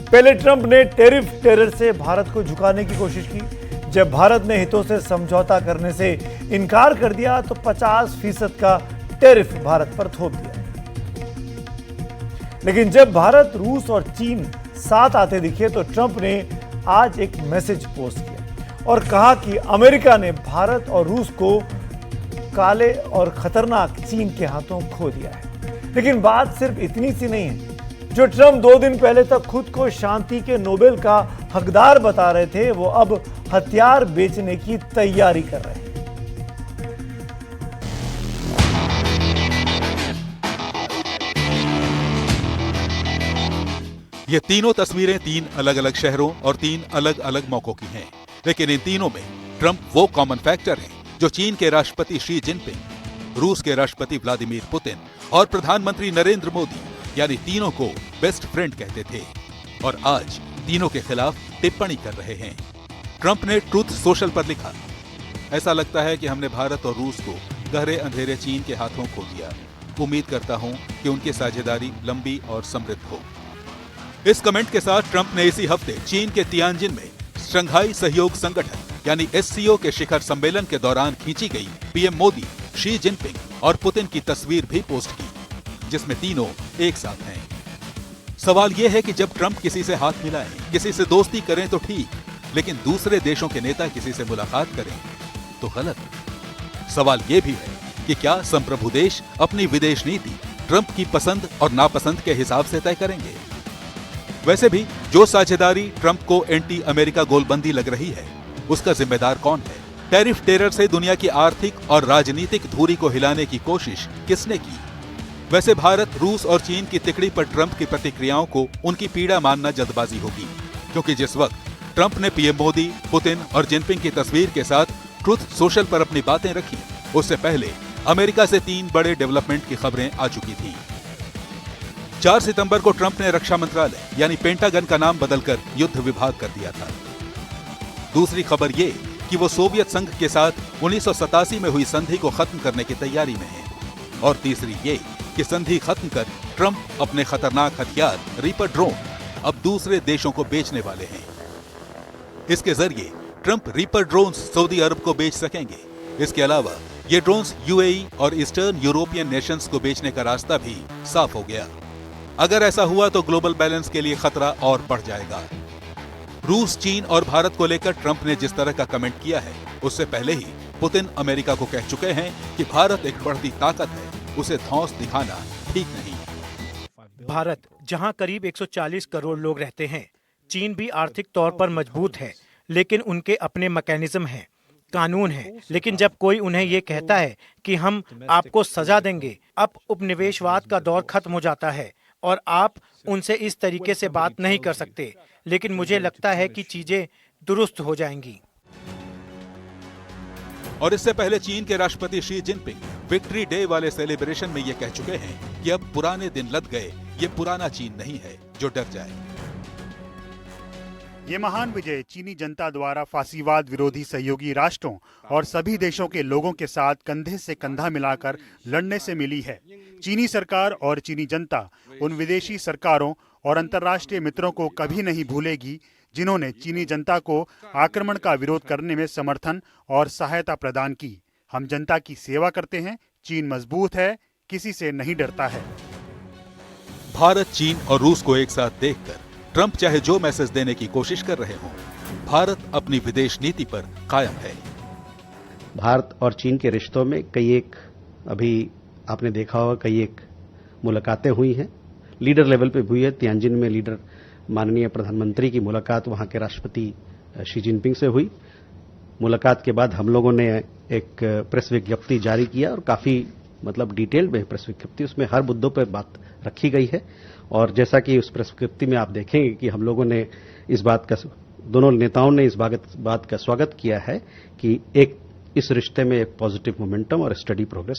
पहले ट्रंप ने tariff terror से भारत को झुकाने की कोशिश की। जब भारत ने हितों से समझौता करने से इनकार कर दिया तो 50% का टैरिफ भारत पर थोप दिया। लेकिन जब भारत, रूस और चीन साथ आते दिखे तो ट्रंप ने आज एक मैसेज पोस्ट किया और कहा कि अमेरिका ने भारत और रूस को काले और खतरनाक चीन के हाथों खो दिया है। लेकिन बात सिर्फ इतनी सी नहीं है। जो ट्रंप 2 दिन पहले तक खुद को शांति के नोबेल का हकदार बता रहे थे, वो अब हथियार बेचने की तैयारी कर रहे हैं। ये तीनों तस्वीरें 3 अलग अलग शहरों और 3 अलग अलग मौकों की हैं। लेकिन इन तीनों में ट्रंप वो कॉमन फैक्टर है जो चीन के राष्ट्रपति शी जिनपिंग, रूस के राष्ट्रपति व्लादिमीर पुतिन और प्रधानमंत्री नरेंद्र मोदी यानी तीनों को बेस्ट फ्रेंड कहते थे और आज तीनों के खिलाफ टिप्पणी कर रहे हैं। ट्रंप ने ट्रूथ सोशल पर लिखा, ऐसा लगता है कि हमने भारत और रूस को गहरे अंधेरे चीन के हाथों खो दिया। उम्मीद करता हूं कि उनकी साझेदारी लंबी और समृद्ध हो। इस कमेंट के साथ ट्रंप ने इसी हफ्ते चीन के तियानजिन में शंघाई सहयोग संगठन यानी SCO के शिखर सम्मेलन के दौरान खींची गई पीएम मोदी, शी जिनपिंग और पुतिन की तस्वीर भी पोस्ट की, जिसमें तीनों एक साथ हैं। सवाल यह है कि जब ट्रंप किसी से हाथ मिलाएं, किसी से दोस्ती करें तो ठीक, लेकिन दूसरे देशों के नेता किसी से मुलाकात करें तो गलत। सवाल यह भी है कि क्या संप्रभु देश अपनी विदेश नीति ट्रंप की पसंद और नापसंद के हिसाब से तय करेंगे? वैसे भी जो साझेदारी ट्रंप को एंटी अमेरिका गोलबंदी लग रही है, उसका जिम्मेदार कौन है? टैरिफ टेरर से दुनिया की आर्थिक और राजनीतिक धुरी को हिलाने की कोशिश किसने की? वैसे भारत, रूस और चीन की तिकड़ी पर ट्रंप की प्रतिक्रियाओं को उनकी पीड़ा मानना जल्दबाजी होगी, क्योंकि जिस वक्त ट्रंप ने पीएम मोदी, पुतिन और जिनपिंग की तस्वीर के साथ ट्रूथ सोशल पर अपनी बातें रखी, उससे पहले अमेरिका से 3 बड़े डेवलपमेंट की खबरें आ चुकी थी। 4 सितंबर को ट्रंप ने रक्षा मंत्रालय यानी पेंटागन का नाम बदलकर युद्ध विभाग कर दिया था। दूसरी खबर ये कि वो सोवियत संघ के साथ 1987 में हुई संधि को खत्म करने की तैयारी में है। और तीसरी ये कि संधि खत्म कर ट्रंप अपने खतरनाक हथियार रीपर ड्रोन अब दूसरे देशों को बेचने वाले हैं। इसके जरिए ट्रंप रीपर ड्रोन्स सऊदी अरब को बेच सकेंगे। इसके अलावा ये ड्रोन्स UAE और ईस्टर्न यूरोपियन नेशंस को बेचने का रास्ता भी साफ हो गया। अगर ऐसा हुआ तो ग्लोबल बैलेंस के लिए खतरा और बढ़ जाएगा। रूस, चीन और भारत को लेकर ट्रंप ने जिस तरह का कमेंट किया है, उससे पहले ही पुतिन अमेरिका को कह चुके हैं कि भारत एक बढ़ती ताकत है, उसे धौंस दिखाना ठीक नहीं। भारत, जहां करीब 140 करोड़ लोग रहते हैं, चीन भी आर्थिक तौर पर मजबूत है, लेकिन उनके अपने मैकेनिज्म हैं, कानून है। लेकिन जब कोई उन्हें ये कहता है कि हम आपको सजा देंगे, अब उपनिवेशवाद का दौर खत्म हो जाता है और आप उनसे इस तरीके से बात नहीं कर सकते। लेकिन मुझे लगता है कि चीजें दुरुस्त हो जाएंगी। और इससे पहले चीन के राष्ट्रपति शी जिनपिंग विक्ट्री डे वाले सेलिब्रेशन में ये कह चुके हैं कि अब पुराने दिन लद गए, ये पुराना चीन नहीं है जो डर जाए। ये महान विजय चीनी जनता द्वारा फासीवाद विरोधी सहयोगी राष्ट्रों और सभी देशों के लोगों के साथ कंधे से कंधा मिलाकर लड़ने से मिली है। चीनी सरकार और चीनी जनता उन विदेशी सरकारों और अंतर्राष्ट्रीय मित्रों को कभी नहीं भूलेगी जिन्होंने चीनी जनता को आक्रमण का विरोध करने में समर्थन और सहायता प्रदान की। हम जनता की सेवा करते हैं। चीन मजबूत है, किसी से नहीं डरता है। भारत, चीन और रूस को एक साथ देखकर ट्रंप चाहे जो मैसेज देने की कोशिश कर रहे हों, भारत अपनी विदेश नीति पर कायम है। भारत और चीन के रिश्तों में अभी आपने देखा होगा कई एक मुलाकातें हुई हैं, लीडर लेवल पे हुई है। तियानजिन में लीडर माननीय प्रधानमंत्री की मुलाकात वहां के राष्ट्रपति शी जिनपिंग से हुई। मुलाकात के बाद हम लोगों ने एक प्रेस विज्ञप्ति जारी किया और काफी डिटेल में प्रेस विज्ञप्ति, उसमें हर मुद्दों पर बात रखी गई है। और जैसा कि उस प्रेस विज्ञप्ति में आप देखेंगे कि हम लोगों ने दोनों नेताओं ने इस बात का स्वागत किया है कि इस रिश्ते में एक पॉजिटिव मोमेंटम और स्टडी प्रोग्रेस